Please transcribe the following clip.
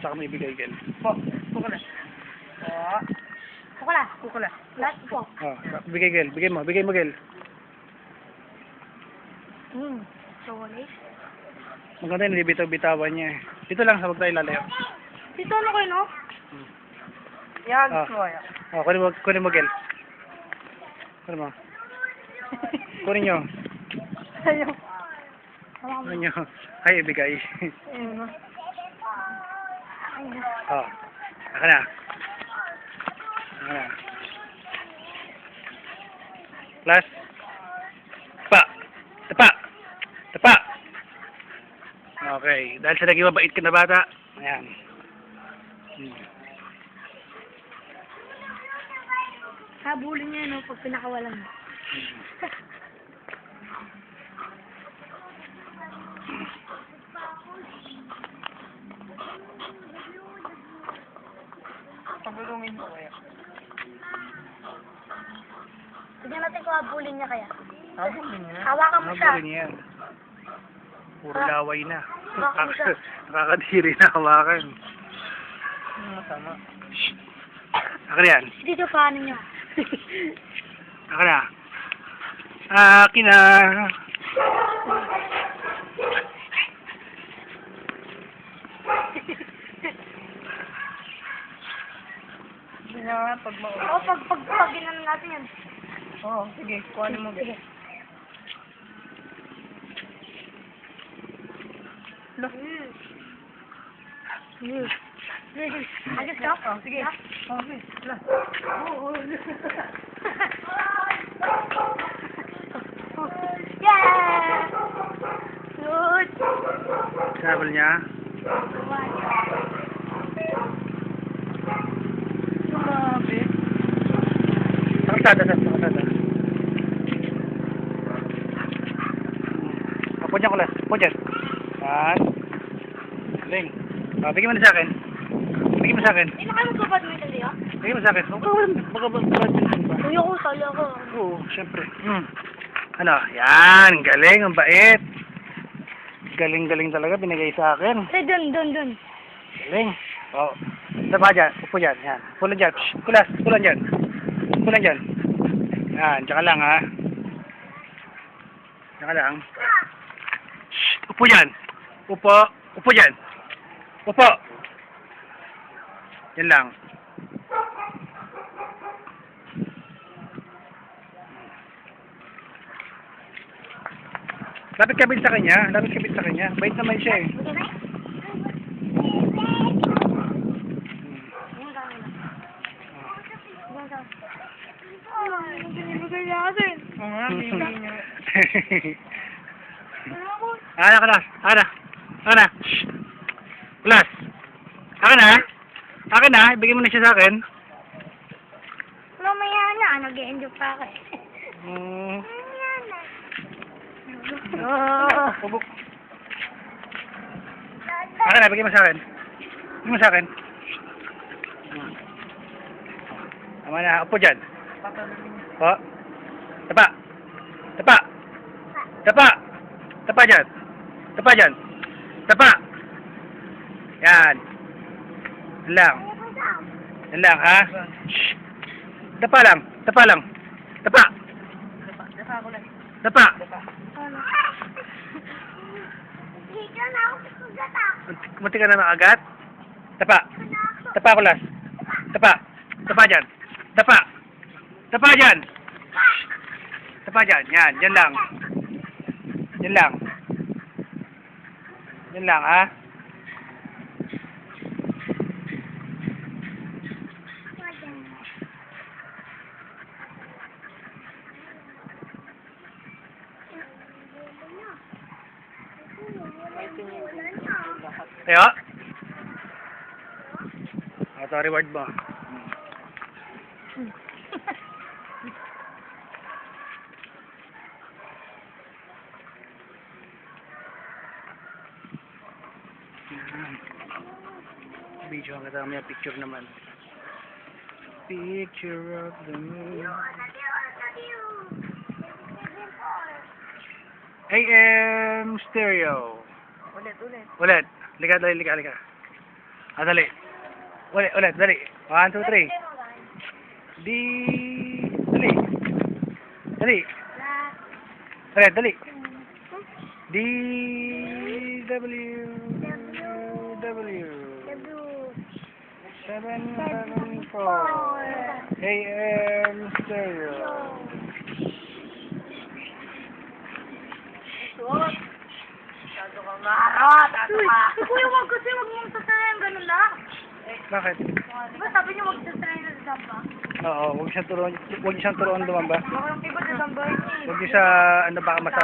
Saka may ibigay Gel. Po, kukula. Po. Kukula. Kukula. Lahat po. Oh, bigay Gel. Bigay mo Gel. Chocolate. Maganda yung bitaw-bitawan niya eh. Dito lang sa wag tayo lalayo. Dito ano kayo, no? Yan, gusto ko yan. Oh, kunin mo Gel. Kunin mo. Kunin nyo. Ayaw. Kunin nyo. Ay, ibigay. Ayun, no? Oh. Aka na. Aka na. Plus. Tapa. Tapa. Tapa. Okay. Dahil sa naging mabait ka na bata. Ayan. Habulin niya, no? Pag pinakawalan mo. Pagulungin mo kaya. Tignan natin kung habulin niya kaya. Habulin niya. Hawakan mo siya. Habulin niya yan. Puro laway na. Hawakan mo siya. Nakakadiri na hawakan. Masama. Aka na yan. Dito paano niya? Aka na. Akin na. Hindi na pag maulit. Oo, pag ginano natin yan. Oo, sige. Kuhanin mo. Sige. Look. Agad ka? Oh, sige. Oh, sige. Wala. Yeah! Good! Sabal niya. Sumabi. Nakasada. Apo dyan, kulas. Apo dyan. Yan. Galing. Bigyan mo na sa akin. Bigyan mo sa akin. Hindi na kayo magpa-badminton dito? Bigyan mo sa akin. Magkabagpapin pa. Kuya ko, talo ako. Oo, syempre. Ano? Yan. Galing. Ang bait. Galing talaga. Binigay sa akin. Dun. Galing. Oo. Tapa dyan. Upo dyan. Yan. Upo lang dyan. Shh. Kulas. Upo lang dyan. Upo lang dyan. Yan. Tsaka lang ha. Tsaka lang. Shh. Upo dyan. Upo. Upo dyan. Upo. Yan lang. Lapit ka sa kanya. Bait naman siya eh. Binibigay niya kasi. Oo nga, bibigyan niya. Aka na. Shh. Plus. Aka na. Ibigay mo na siya sa akin. Mamaya na, nag-e-enjoy pa ako. Pubok. Aka na. Ibigay mo sa akin. Tama na. Upo dyan. Po. Tapa dyan. Tapa. Yan. Yan lang ha. Shh. Tapa lang. Tapa. Dapa ko lang. Tapa. Munti ka na nakagat. Tapa kulas. Tapa dyan. Tapa dyan. Yan. Yan lang ha. Tayo. Ito reward mo. Video ang kasama yung picture naman. Picture of the moon. AM stereo. Ulit. Ulit. Liga. Dali. Ulit, dali. 1, 2, 3. D. Dali. Dali. Ulit, dali. D. W. W. 774. AM stereo. Masyado kang maharot. Kuya, wag kasi wag mong sasayan. Ganun lang. Bakit? Diba sabi niyo wag sasayan sa samba? Oo, huwag siyang turuan lumamba. Walang iba sa samba. Huwag niyo siya, ano baka masama.